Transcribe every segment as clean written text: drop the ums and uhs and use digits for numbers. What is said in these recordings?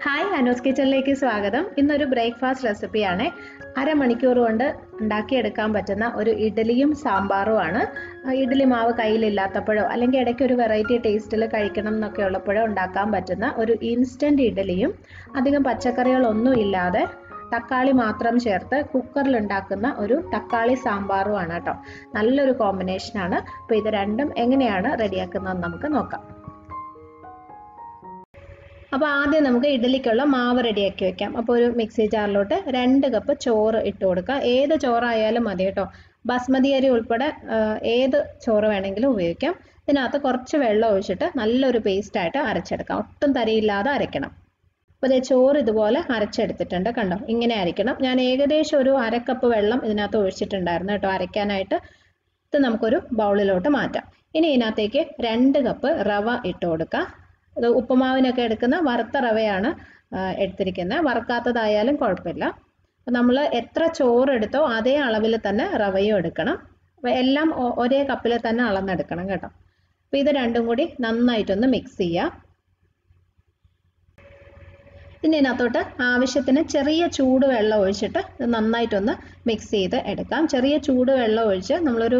Hi Anu's കിച്ചണിലേക്ക് സ്വാഗതം. ഇന്നൊരു ബ്രേക്ക്ഫാസ്റ്റ് റെസിപ്പിയാണ്. അരമണിക്കൂർ കൊണ്ട് ഉണ്ടാക്കിയെടുക്കാൻ പറ്റുന്ന ഒരു ഇഡ്ഡലിയും സാമ്പാറുമാണ്. ഇഡ്ഡലി മാവ് കയ്യിലില്ലാത്തപ്പോഴോ അല്ലെങ്കിൽ ഇടയ്ക്ക് ഒരു വെറൈറ്റി ടേസ്റ്റിൽ കഴിക്കണം എന്നൊക്കെ ഉള്ളപ്പോഴോ ഉണ്ടാക്കാൻ പറ്റുന്ന ഒരു ഇൻസ്റ്റൻറ്റ് ഇഡ്ഡലിയും അധികം പച്ചക്കറികളൊന്നും ഇല്ലാതെ തക്കാളി മാത്രം ചേർത്ത് കുക്കറിൽ ഉണ്ടാക്കുന്ന ഒരു തക്കാളി സാമ്പാറുമാണ് കേട്ടോ. നല്ലൊരു കോമ്പിനേഷനാണ്. അപ്പോൾ ഇത് രണ്ടും എങ്ങനെയാണ് റെഡിയാക്കുന്നതെന്ന് നമുക്ക് നോക്കാം. അപ്പോൾ ആദ്യം നമുക്ക് ഇഡ്ഡലിക്കുള്ള മാവ് റെഡിയാക്കി വെക്കാം. അപ്പോൾ ഒരു മിക്സി ജാറിലോട്ട് 2 കപ്പ് ചോറ് ഇട്ട് കൊടുക്കുക. ഏത് ചോറായാലും മതി കേട്ടോ. ബസ്മതി അരി ഉൾപ്പെടെ ഏത് ചോറ് വേണമെങ്കിലും ഉപയോഗിക്കാം. ഇതിനകത്ത് കുറച്ച് വെള്ളം ഒഴിച്ചിട്ട് നല്ലൊരു പേസ്റ്റായിട്ട് അരച്ചെടുക്കാം. ഒട്ടും തരിയില്ലാതെ അരയ്ക്കണം. അപ്പോൾ ഇതേ ചോറ് ഇതുപോലെ അരച്ചെടുത്തിട്ടുണ്ട്, കണ്ടോ? ഇങ്ങനെ അരയ്ക്കണം. ഞാൻ ഏകദേശം ഒരു 1/2 കപ്പ് വെള്ളം ഇതിനകത്ത് ഒഴിച്ചിട്ടുണ്ടായിരുന്നു കേട്ടോ അരയ്ക്കാനായിട്ട്. ഇത് നമുക്കൊരു ബൗളിലോട്ട് മാറ്റാം. ഇനി ഇതിനകത്തേക്ക് 2 കപ്പ് റവ ഇട്ട് കൊടുക്കുക. ഇത് ഉപ്പുമാവിനൊക്കെ എടുക്കുന്ന വറുത്ത റവയാണ് എടുത്തിരിക്കുന്നത്. വറുക്കാത്തതായാലും കുഴപ്പമില്ല. അപ്പം നമ്മൾ എത്ര ചോറ് എടുത്തോ അതേ അളവിൽ തന്നെ റവയും എടുക്കണം. അപ്പോൾ എല്ലാം ഒരേ കപ്പിൽ തന്നെ അളന്നെടുക്കണം കേട്ടോ. അപ്പോൾ ഇത് രണ്ടും കൂടി നന്നായിട്ടൊന്ന് മിക്സ് ചെയ്യാം. പിന്നെ ഇതിനകത്തോട്ട് ആവശ്യത്തിന് ചെറിയ ചൂട് വെള്ളം ഒഴിച്ചിട്ട് ഇത് നന്നായിട്ടൊന്ന് മിക്സ് ചെയ്ത് എടുക്കാം. ചെറിയ ചൂട് വെള്ളം ഒഴിച്ച് നമ്മളൊരു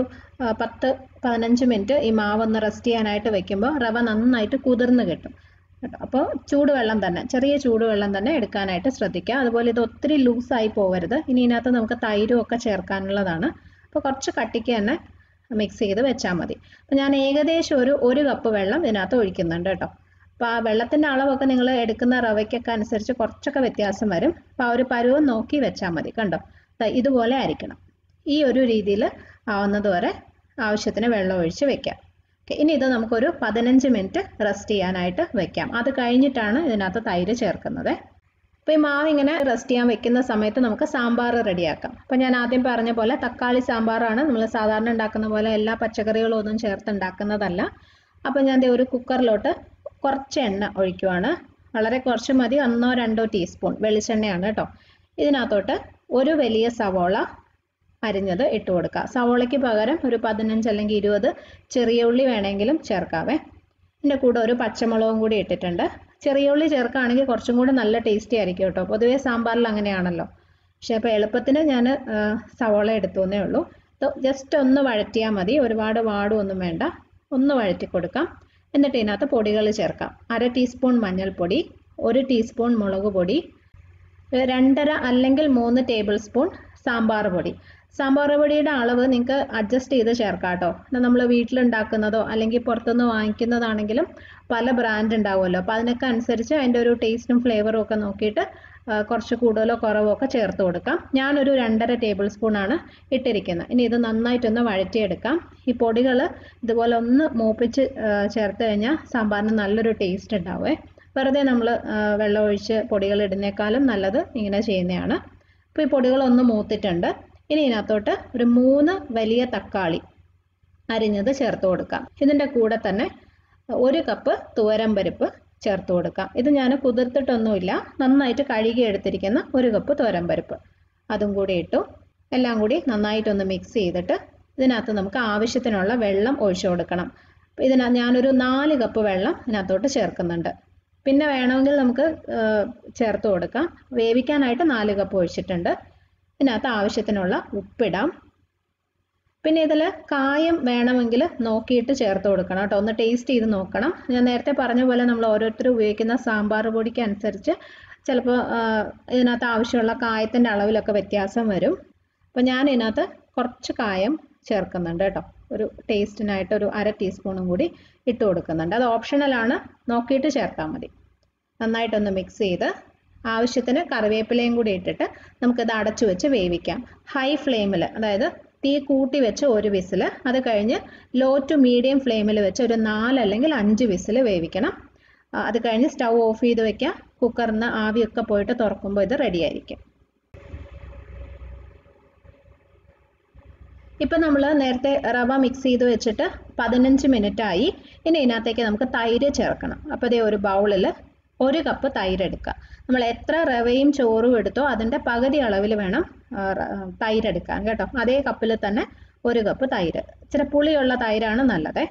10-15 മിനിറ്റ് ഈ മാവൊന്ന് റെസ്റ്റ് ചെയ്യാനായിട്ട് വെക്കുമ്പോൾ റവ നന്നായിട്ട് കുതിർന്ന് കിട്ടും കേട്ടോ. അപ്പോൾ ചൂടുവെള്ളം തന്നെ, ചെറിയ ചൂടുവെള്ളം തന്നെ എടുക്കാനായിട്ട് ശ്രദ്ധിക്കുക. അതുപോലെ ഇത് ഒത്തിരി ലൂസായി പോകരുത്. ഇനി ഇതിനകത്ത് നമുക്ക് തൈരും ഒക്കെ ചേർക്കാനുള്ളതാണ്. അപ്പോൾ കുറച്ച് കട്ടിക്ക് തന്നെ മിക്സ് ചെയ്ത് വെച്ചാൽ മതി. അപ്പോൾ ഞാൻ ഏകദേശം ഒരു കപ്പ് വെള്ളം ഇതിനകത്ത് ഒഴിക്കുന്നുണ്ട് കേട്ടോ. അപ്പോൾ ആ വെള്ളത്തിൻ്റെ അളവൊക്കെ നിങ്ങൾ എടുക്കുന്ന റവയ്ക്കൊക്കെ അനുസരിച്ച് കുറച്ചൊക്കെ വ്യത്യാസം വരും. അപ്പോൾ ആ ഒരു പരുവം നോക്കി വെച്ചാൽ മതി. കണ്ടോ, ഇതുപോലെ ആയിരിക്കണം. ഈ ഒരു രീതിയിൽ ആവുന്നത് വരെ ആവശ്യത്തിന് വെള്ളം ഒഴിച്ച് വെക്കാം. ഇനി ഇത് നമുക്കൊരു 15 മിനിറ്റ് റെസ്റ്റ് ചെയ്യാനായിട്ട് വെക്കാം. അത് കഴിഞ്ഞിട്ടാണ് ഇതിനകത്ത് തൈര് ചേർക്കുന്നത്. അപ്പോൾ ഈ മാവ് ഇങ്ങനെ റെസ്റ്റ് ചെയ്യാൻ വെക്കുന്ന സമയത്ത് നമുക്ക് സാമ്പാർ റെഡിയാക്കാം. അപ്പോൾ ഞാൻ ആദ്യം പറഞ്ഞ പോലെ തക്കാളി സാമ്പാറാണ്. നമ്മൾ സാധാരണ ഉണ്ടാക്കുന്ന പോലെ എല്ലാ പച്ചക്കറികളും ഒന്നും ചേർത്ത് ഉണ്ടാക്കുന്നതല്ല. അപ്പോൾ ഞാൻ ഒരു കുക്കറിലോട്ട് കുറച്ച് എണ്ണ ഒഴിക്കുവാണ്. വളരെ കുറച്ച് മതി. 1-2 ടീസ്പൂൺ വെളിച്ചെണ്ണയാണ് കേട്ടോ. ഇതിനകത്തോട്ട് ഒരു വലിയ സവോള അരിഞ്ഞത് ഇട്ട് കൊടുക്കുക. സവോളയ്ക്ക് പകരം ഒരു 15 അല്ലെങ്കിൽ 20 ചെറിയ ഉള്ളി വേണമെങ്കിലും ചേർക്കാവേ. ഇതിൻ്റെ കൂടെ ഒരു പച്ചമുളകും കൂടി ഇട്ടിട്ടുണ്ട്. ചെറിയ ഉള്ളി ചേർക്കുകയാണെങ്കിൽ കുറച്ചും കൂടി നല്ല ടേസ്റ്റി ആയിരിക്കും കേട്ടോ. പൊതുവേ സാമ്പാറിൽ അങ്ങനെയാണല്ലോ. പക്ഷേ അപ്പോൾ എളുപ്പത്തിന് ഞാൻ സവോള എടുത്തു എന്നേ ഉള്ളൂ. ജസ്റ്റ് ഒന്ന് വഴറ്റിയാൽ മതി. ഒരുപാട് വാടുമൊന്നും വേണ്ട. ഒന്ന് വഴറ്റി കൊടുക്കാം. എന്നിട്ട് ഇതിനകത്ത് പൊടികൾ ചേർക്കാം. 1/2 ടീസ്പൂൺ മഞ്ഞൾപ്പൊടി, 1 ടീസ്പൂൺ മുളക് പൊടി, 2.5 അല്ലെങ്കിൽ 3 ടേബിൾ സ്പൂൺ സാമ്പാർ പൊടി. സാമ്പാർ പൊടിയുടെ അളവ് നിങ്ങൾക്ക് അഡ്ജസ്റ്റ് ചെയ്ത് ചേർക്കാം കേട്ടോ. നമ്മൾ വീട്ടിലുണ്ടാക്കുന്നതോ അല്ലെങ്കിൽ പുറത്തുനിന്ന് വാങ്ങിക്കുന്നതാണെങ്കിലും പല ബ്രാൻഡ് ഉണ്ടാവുമല്ലോ. അപ്പോൾ അതിനൊക്കെ അനുസരിച്ച് അതിൻ്റെ ഒരു ടേസ്റ്റും ഫ്ലേവറും ഒക്കെ നോക്കിയിട്ട് കുറച്ച് കൂടുതലോ കുറവോ ഒക്കെ ചേർത്ത് കൊടുക്കാം. ഞാനൊരു 2.5 ടേബിൾ സ്പൂണാണ് ഇട്ടിരിക്കുന്നത്. ഇനി ഇത് നന്നായിട്ടൊന്ന് വഴറ്റിയെടുക്കാം. ഈ പൊടികൾ ഇതുപോലെ ഒന്ന് മൂപ്പിച്ച് ചേർത്ത് കഴിഞ്ഞാൽ സാമ്പാറിന് നല്ലൊരു ടേസ്റ്റ് ഉണ്ടാവുമേ. വെറുതെ നമ്മൾ വെള്ളം ഒഴിച്ച് പൊടികൾ ഇടുന്നേക്കാളും നല്ലത് ഇങ്ങനെ ചെയ്യുന്നതാണ്. അപ്പോൾ ഈ പൊടികളൊന്ന് മൂത്തിട്ടുണ്ട്. ഇനി ഇതിനകത്തോട്ട് ഒരു 3 വലിയ തക്കാളി അരിഞ്ഞത് ചേർത്ത് കൊടുക്കാം. ഇതിൻ്റെ കൂടെ തന്നെ 1 കപ്പ് തുവരംപരിപ്പ് ചേർത്ത് കൊടുക്കാം. ഇത് ഞാൻ കുതിർത്തിട്ടൊന്നുമില്ല, നന്നായിട്ട് കഴുകി എടുത്തിരിക്കുന്ന 1 കപ്പ് തുവരംപരിപ്പ് അതും കൂടി ഇട്ടു. എല്ലാം കൂടി നന്നായിട്ടൊന്ന് മിക്സ് ചെയ്തിട്ട് ഇതിനകത്ത് നമുക്ക് ആവശ്യത്തിനുള്ള വെള്ളം ഒഴിച്ചു കൊടുക്കണം. ഞാനൊരു 4 കപ്പ് വെള്ളം ഇതിനകത്തോട്ട് ചേർക്കുന്നുണ്ട്. പിന്നെ വേണമെങ്കിൽ നമുക്ക് ചേർത്ത് കൊടുക്കാം. വേവിക്കാനായിട്ട് 4 കപ്പ് ഒഴിച്ചിട്ടുണ്ട്. ഇതിനകത്ത് ആവശ്യത്തിനുള്ള ഉപ്പിടാം. പിന്നെ ഇതിൽ കായം വേണമെങ്കിൽ നോക്കിയിട്ട് ചേർത്ത് കൊടുക്കണം കേട്ടോ. ഒന്ന് ടേസ്റ്റ് ചെയ്ത് നോക്കണം. ഞാൻ നേരത്തെ പറഞ്ഞ പോലെ നമ്മൾ ഓരോരുത്തരും ഉപയോഗിക്കുന്ന സാമ്പാർ പൊടിക്ക് അനുസരിച്ച് ചിലപ്പോൾ ഇതിനകത്ത് ആവശ്യമുള്ള കായത്തിൻ്റെ അളവിലൊക്കെ വ്യത്യാസം വരും. അപ്പോൾ ഞാൻ ഇതിനകത്ത് കുറച്ച് കായം ചേർക്കുന്നുണ്ട് കേട്ടോ. ഒരു ടേസ്റ്റിനായിട്ട് ഒരു 1/2 ടീസ്പൂണും കൂടി ഇട്ട് കൊടുക്കുന്നുണ്ട്. അത് ഓപ്ഷണലാണ്, നോക്കിയിട്ട് ചേർത്താൽ മതി. നന്നായിട്ടൊന്ന് മിക്സ് ചെയ്ത് ആവശ്യത്തിന് കറിവേപ്പിലയും കൂടി ഇട്ടിട്ട് നമുക്കിത് അടച്ചു വെച്ച് വേവിക്കാം. ഹൈ ഫ്ലെയിമിൽ, അതായത് തീ കൂട്ടി വെച്ച് 1 വിസിൽ, അത് കഴിഞ്ഞ് ലോ ടു മീഡിയം ഫ്ലെയിമിൽ വെച്ച് ഒരു 4 അല്ലെങ്കിൽ 5 വിസിൽ വേവിക്കണം. അത് കഴിഞ്ഞ് സ്റ്റൗ ഓഫ് ചെയ്ത് വെക്കുക. കുക്കറിന് ആവിയൊക്കെ പോയിട്ട് തുറക്കുമ്പോൾ ഇത് റെഡി ആയിരിക്കും. ഇപ്പം നമ്മൾ നേരത്തെ റവ മിക്സ് ചെയ്ത് വെച്ചിട്ട് 15 മിനിറ്റ് ആയി. ഇനി ഇതിനകത്തേക്ക് നമുക്ക് തൈര് ചേർക്കണം. അപ്പോൾ ഇതേ ഒരു ബൗളിൽ 1 കപ്പ് തൈര് എടുക്കുക. നമ്മൾ എത്ര റവയും ചോറും എടുത്തോ അതിൻ്റെ പകുതി അളവിൽ വേണം തൈര് എടുക്കാൻ കേട്ടോ. അതേ കപ്പിൽ തന്നെ 1 കപ്പ് തൈര്. ഇച്ചിരി പുളിയുള്ള തൈരാണ് നല്ലത്.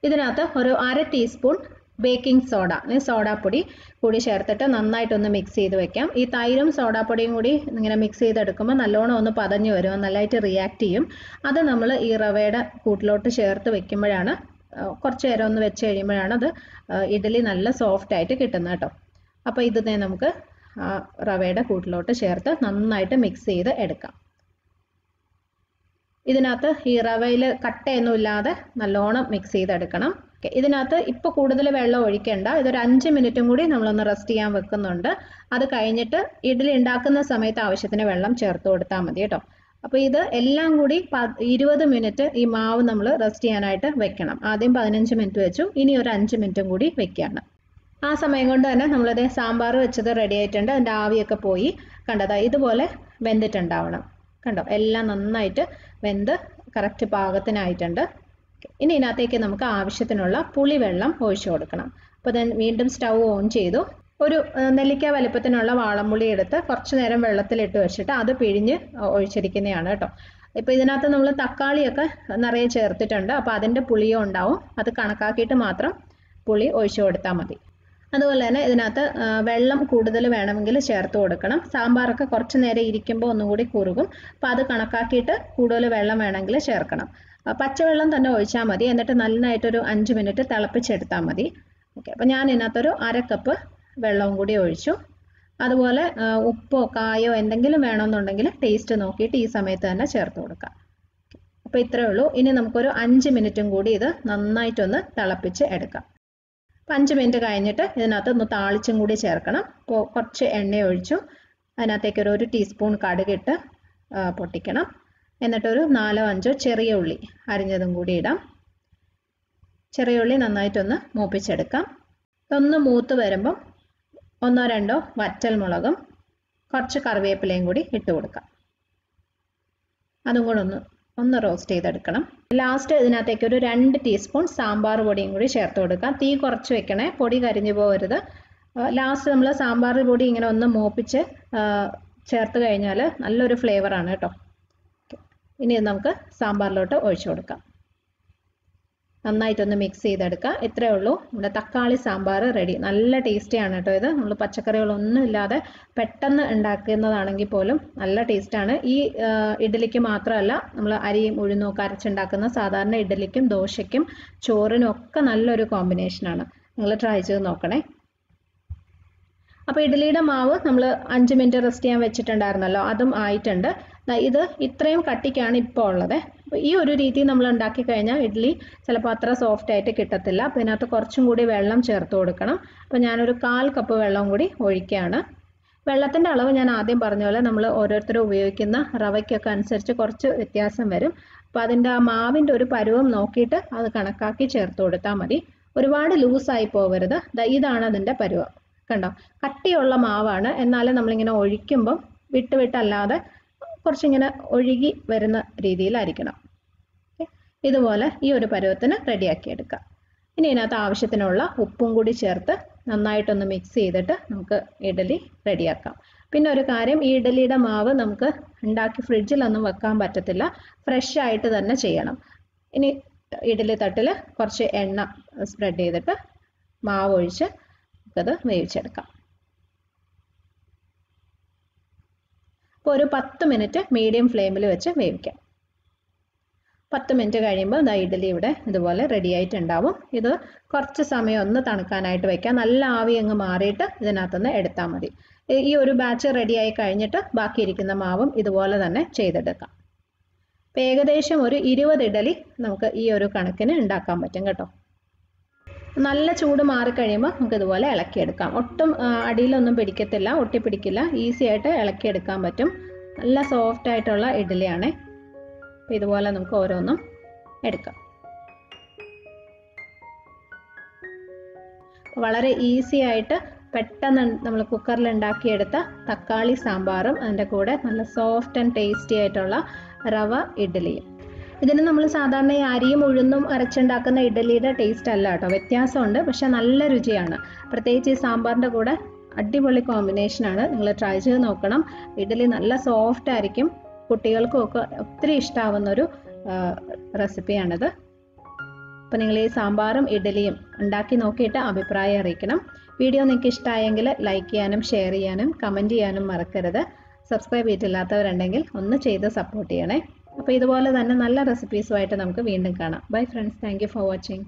ഇതിനകത്ത് ഒരു 1/2 ടീസ്പൂൺ ബേക്കിംഗ് സോഡ സോഡാപ്പൊടി കൂടി ചേർത്തിട്ട് നന്നായിട്ടൊന്ന് മിക്സ് ചെയ്ത് വെക്കാം. ഈ തൈരും സോഡാപ്പൊടിയും കൂടി ഇങ്ങനെ മിക്സ് ചെയ്തെടുക്കുമ്പോൾ നല്ലോണം ഒന്ന് പതഞ്ഞു വരും, നല്ലതായിട്ട് റിയാക്ട് ചെയ്യും. അത് നമ്മൾ ഈ റവയുടെ കൂട്ടിലോട്ട് ചേർത്ത് വെക്കുമ്പോഴാണ്, കുറച്ച് നേരം ഒന്ന് വെച്ച് കഴിയുമ്പോഴാണ് അത് ഇഡ്ഡലി നല്ല സോഫ്റ്റ് ആയിട്ട് കിട്ടുന്നത് കേട്ടോ. അപ്പോൾ ഇത് നമുക്ക് റവയുടെ കൂട്ടിലോട്ട് ചേർത്ത് നന്നായിട്ട് മിക്സ് ചെയ്ത് എടുക്കാം. ഇതിനകത്ത് ഈ റവയിൽ കട്ടയൊന്നും ഇല്ലാതെ നല്ലോണം മിക്സ് ചെയ്തെടുക്കണം. ഇതിനകത്ത് ഇപ്പോൾ കൂടുതൽ വെള്ളം ഒഴിക്കേണ്ട, ഇതൊരു 5 മിനിറ്റും കൂടി നമ്മളൊന്ന് റെസ്റ്റ് ചെയ്യാൻ വെക്കുന്നുണ്ട്. അത് കഴിഞ്ഞിട്ട് ഇഡ്ഡലി ഉണ്ടാക്കുന്ന സമയത്ത് ആവശ്യത്തിന് വെള്ളം ചേർത്ത് കൊടുത്താൽ മതി കേട്ടോ. അപ്പോൾ ഇത് എല്ലാം കൂടി 20 മിനിറ്റ് ഈ മാവ് നമ്മൾ റെസ്റ്റ് ചെയ്യാനായിട്ട് വെക്കണം. ആദ്യം 15 മിനിറ്റ് വെച്ചു, ഇനി ഒരു 5 മിനിറ്റും കൂടി വെക്കുകയാണ്. ആ സമയം കൊണ്ട് തന്നെ നമ്മളിത് സാമ്പാർ വെച്ചത് റെഡി ആയിട്ടുണ്ട്. അതിൻ്റെ ആവിയൊക്കെ പോയി കണ്ടതാ ഇതുപോലെ വെന്തിട്ടുണ്ടാവണം. കണ്ടോ, എല്ലാം നന്നായിട്ട് വെന്ത് കറക്റ്റ് പാകത്തിനായിട്ടുണ്ട്. ഇനി ഇതിനകത്തേക്ക് നമുക്ക് ആവശ്യത്തിനുള്ള പുളിവെള്ളം ഒഴിച്ചു കൊടുക്കണം. അപ്പോൾ then വീണ്ടും സ്റ്റൗ ഓൺ ചെയ്തു. ഒരു നെല്ലിക്ക വലുപ്പത്തിനുള്ള വാളംപുളി എടുത്ത് കുറച്ച് നേരം വെള്ളത്തിലിട്ട് വെച്ചിട്ട് അത് പിഴിഞ്ഞ് ഒഴിച്ചിരിക്കുന്നതാണ് കേട്ടോ. ഇപ്പോൾ ഇതിനകത്ത് നമ്മൾ തക്കാളിയൊക്കെ നിറയെ ചേർത്തിട്ടുണ്ട്, അപ്പോൾ അതിൻ്റെ പുളിയും ഉണ്ടാവും. അത് കണക്കാക്കിയിട്ട് മാത്രം പുളി ഒഴിച്ചു കൊടുത്താൽ മതി. അതുപോലെ തന്നെ ഇതിനകത്ത് വെള്ളം കൂടുതൽ വേണമെങ്കിൽ ചേർത്ത് കൊടുക്കണം. സാമ്പാറൊക്കെ കുറച്ച് നേരം ഇരിക്കുമ്പോൾ ഒന്നുകൂടി കുറുകും, അപ്പോൾ അത് കണക്കാക്കിയിട്ട് കൂടുതൽ വെള്ളം വേണമെങ്കിൽ ചേർക്കണം. പച്ചവെള്ളം തന്നെ ഒഴിച്ചാൽ മതി, എന്നിട്ട് നന്നായിട്ടൊരു 5 മിനിറ്റ് തിളപ്പിച്ചെടുത്താൽ മതി. ഓക്കെ, അപ്പോൾ ഞാൻ ഇതിനകത്തൊരു 1/2 കപ്പ് വെള്ളവും കൂടി ഒഴിച്ചു. അതുപോലെ ഉപ്പോ കായോ എന്തെങ്കിലും വേണമെന്നുണ്ടെങ്കിൽ ടേസ്റ്റ് നോക്കിയിട്ട് ഈ സമയത്ത് തന്നെ ചേർത്ത് കൊടുക്കാം. അപ്പോൾ ഇത്രയേ ഉള്ളൂ. ഇനി നമുക്കൊരു 5 മിനിറ്റും കൂടി ഇത് നന്നായിട്ടൊന്ന് തിളപ്പിച്ച് എടുക്കാം. 5 മിനിറ്റ് കഴിഞ്ഞിട്ട് ഇതിനകത്ത് ഒന്ന് താളിച്ചും കൂടി ചേർക്കണം. അപ്പോൾ കുറച്ച് എണ്ണ ഒഴിച്ചു, അതിനകത്തേക്ക് ഒരു ടീസ്പൂൺ കടുകിട്ട് പൊട്ടിക്കണം. എന്നിട്ടൊരു 4-5 ചെറിയ ഉള്ളി അരിഞ്ഞതും കൂടി ഇടാം. ചെറിയ ഉള്ളി നന്നായിട്ടൊന്ന് മൂപ്പിച്ചെടുക്കാം. ഒന്ന് മൂത്ത് വരുമ്പം 1-2 വറ്റൽ മുളകും കുറച്ച് കറിവേപ്പിലയും കൂടി ഇട്ട് കൊടുക്കാം. അതും കൂടെ ഒന്ന് റോസ്റ്റ് ചെയ്തെടുക്കണം. ലാസ്റ്റ് ഇതിനകത്തേക്ക് ഒരു 2 ടീസ്പൂൺ സാമ്പാർ പൊടിയും കൂടി ചേർത്ത് കൊടുക്കാം. തീ കുറച്ച് വെക്കണേ, പൊടി കരിഞ്ഞു പോകരുത്. ലാസ്റ്റ് നമ്മൾ സാമ്പാർ പൊടി ഇങ്ങനെ ഒന്ന് മൂപ്പിച്ച് ചേർത്ത് കഴിഞ്ഞാൽ നല്ലൊരു ഫ്ലേവറാണ് കേട്ടോ. ഇനി നമുക്ക് സാമ്പാറിലോട്ട് ഒഴിച്ചു കൊടുക്കാം. നന്നായിട്ടൊന്ന് മിക്സ് ചെയ്തെടുക്കുക. ഇത്രയേ ഉള്ളൂ, നമ്മുടെ തക്കാളി സാമ്പാർ റെഡി. നല്ല ടേസ്റ്റിയാണ് കേട്ടോ ഇത്. നമ്മൾ പച്ചക്കറികളൊന്നും ഇല്ലാതെ പെട്ടെന്ന് ഉണ്ടാക്കുന്നതാണെങ്കിൽ പോലും നല്ല ടേസ്റ്റാണ്. ഈ ഇഡ്ഡലിക്ക് മാത്രമല്ല, നമ്മൾ അരിയും ഉഴുന്നും ഒക്കെ അരച്ചുണ്ടാക്കുന്ന സാധാരണ ഇഡ്ഡലിക്കും ദോശയ്ക്കും ചോറിനും ഒക്കെ നല്ലൊരു കോമ്പിനേഷനാണ്. നിങ്ങൾ ട്രൈ ചെയ്ത് നോക്കണേ. അപ്പോൾ ഇഡ്ഡലിയുടെ മാവ് നമ്മൾ 5 മിനിറ്റ് റെസ്റ്റ് ചെയ്യാൻ വെച്ചിട്ടുണ്ടായിരുന്നല്ലോ, അതും ആയിട്ടുണ്ട്. ഇത് ഇത്രയും കട്ടിക്കാണ് ഇപ്പോൾ ഉള്ളത്. അപ്പോൾ ഈ ഒരു രീതി നമ്മൾ ഉണ്ടാക്കി കഴിഞ്ഞാൽ ഇഡ്ഡലി ചിലപ്പോൾ അത്ര സോഫ്റ്റ് ആയിട്ട് കിട്ടത്തില്ല. അപ്പോൾ ഇതിനകത്ത് കുറച്ചും കൂടി വെള്ളം ചേർത്ത് കൊടുക്കണം. അപ്പോൾ ഞാനൊരു 1/4 കപ്പ് വെള്ളം കൂടി ഒഴിക്കുകയാണ്. വെള്ളത്തിൻ്റെ അളവ് ഞാൻ ആദ്യം പറഞ്ഞ പോലെ നമ്മൾ ഓരോരുത്തരും ഉപയോഗിക്കുന്ന റവയ്ക്കൊക്കെ അനുസരിച്ച് കുറച്ച് വ്യത്യാസം വരും. അപ്പോൾ അതിൻ്റെ ആ മാവിൻ്റെ ഒരു പരുവം നോക്കിയിട്ട് അത് കണക്കാക്കി ചേർത്ത് കൊടുത്താൽ മതി. ഒരുപാട് ലൂസായി പോകരുത്. ഇതാണ് അതിൻ്റെ പരുവം. കണ്ടോ, കട്ടിയുള്ള മാവാണ്, എന്നാലും നമ്മളിങ്ങനെ ഒഴിക്കുമ്പം വിട്ടല്ലാതെ കുറച്ചിങ്ങനെ ഒഴുകി വരുന്ന രീതിയിലായിരിക്കണം. ഇതുപോലെ ഈ ഒരു പരുവത്തിന് റെഡിയാക്കി എടുക്കാം. ഇനി ഇതിനകത്ത് ആവശ്യത്തിനുള്ള ഉപ്പും കൂടി ചേർത്ത് നന്നായിട്ടൊന്ന് മിക്സ് ചെയ്തിട്ട് നമുക്ക് ഇഡ്ഡലി റെഡിയാക്കാം. പിന്നെ ഒരു കാര്യം, ഈ ഇഡ്ഡലിയുടെ മാവ് നമുക്ക് ഉണ്ടാക്കി ഫ്രിഡ്ജിലൊന്നും വെക്കാൻ പറ്റത്തില്ല, ഫ്രഷ് ആയിട്ട് തന്നെ ചെയ്യണം. ഇനി ഇഡ്ഡലി തട്ടിൽ കുറച്ച് എണ്ണ സ്പ്രെഡ് ചെയ്തിട്ട് മാവ് ഒഴിച്ച് നമുക്കത് വേവിച്ചെടുക്കാം. അപ്പോൾ ഒരു 10 മിനിറ്റ് മീഡിയം ഫ്ലെയിമിൽ വെച്ച് വേവിക്കാം. 10 മിനിറ്റ് കഴിയുമ്പോൾ ഇഡ്ഡലി ഇവിടെ ഇതുപോലെ റെഡി ആയിട്ടുണ്ടാവും. ഇത് കുറച്ച് സമയം ഒന്ന് തണുക്കാനായിട്ട് വെക്കാം. നല്ല ആവി അങ്ങ് മാറിയിട്ട് ഇതിനകത്തുനിന്ന് എടുത്താൽ മതി. ഈ ഒരു ബാച്ച് റെഡിയായി കഴിഞ്ഞിട്ട് ബാക്കിയിരിക്കുന്ന മാവും ഇതുപോലെ തന്നെ ചെയ്തെടുക്കാം. അപ്പോൾ ഏകദേശം ഒരു 20 ഇഡ്ഡലി നമുക്ക് ഈ ഒരു കണക്കിന് ഉണ്ടാക്കാൻ പറ്റും കേട്ടോ. നല്ല ചൂട് മാറിക്കഴിയുമ്പോൾ നമുക്ക് ഇതുപോലെ ഇളക്കിയെടുക്കാം. ഒട്ടും അടിയിലൊന്നും പിടിക്കത്തില്ല, ഒട്ടിപ്പിടിക്കില്ല, ഈസി ആയിട്ട് ഇളക്കിയെടുക്കാൻ പറ്റും. നല്ല സോഫ്റ്റ് ആയിട്ടുള്ള ഇഡ്ഡലിയാണ്. അപ്പോൾ ഇതുപോലെ നമുക്ക് ഓരോന്നും എടുക്കാം. വളരെ ഈസി ആയിട്ട് പെട്ടെന്ന് നമ്മൾ കുക്കറിൽ ഉണ്ടാക്കിയെടുത്ത തക്കാളി സാമ്പാറും അതിൻ്റെ കൂടെ നല്ല സോഫ്റ്റ് ആൻഡ് ടേസ്റ്റി ആയിട്ടുള്ള റവ ഇഡ്ഡലിയും. ഇതിന് നമ്മൾ സാധാരണ ഈ അരിയും ഉഴുന്നും അരച്ചുണ്ടാക്കുന്ന ഇഡ്ഡലിയുടെ ടേസ്റ്റ് അല്ല കേട്ടോ, വ്യത്യാസമുണ്ട്. പക്ഷെ നല്ല രുചിയാണ്. പ്രത്യേകിച്ച് ഈ സാമ്പാറിൻ്റെ കൂടെ അടിപൊളി കോമ്പിനേഷനാണ്. നിങ്ങൾ ട്രൈ ചെയ്ത് നോക്കണം. ഇഡ്ഡലി നല്ല സോഫ്റ്റ് ആയിരിക്കും, കുട്ടികൾക്കും ഒക്കെ ഒത്തിരി ഇഷ്ടമാവുന്നൊരു റെസിപ്പിയാണിത്. അപ്പോൾ നിങ്ങൾ ഈ സാമ്പാറും ഇഡ്ഡലിയും ഉണ്ടാക്കി നോക്കിയിട്ട് അഭിപ്രായം അറിയിക്കണം. വീഡിയോ നിങ്ങൾക്ക് ഇഷ്ടമായെങ്കിൽ ലൈക്ക് ചെയ്യാനും ഷെയർ ചെയ്യാനും കമൻറ്റ് ചെയ്യാനും മറക്കരുത്. സബ്സ്ക്രൈബ് ചെയ്തിട്ടില്ലാത്തവരുണ്ടെങ്കിൽ ഒന്ന് ചെയ്ത് സപ്പോർട്ട് ചെയ്യണേ. അപ്പോൾ ഇതുപോലെ തന്നെ നല്ല റെസിപ്പീസുമായിട്ട് നമുക്ക് വീണ്ടും കാണാം. Bye friends, thank you for watching.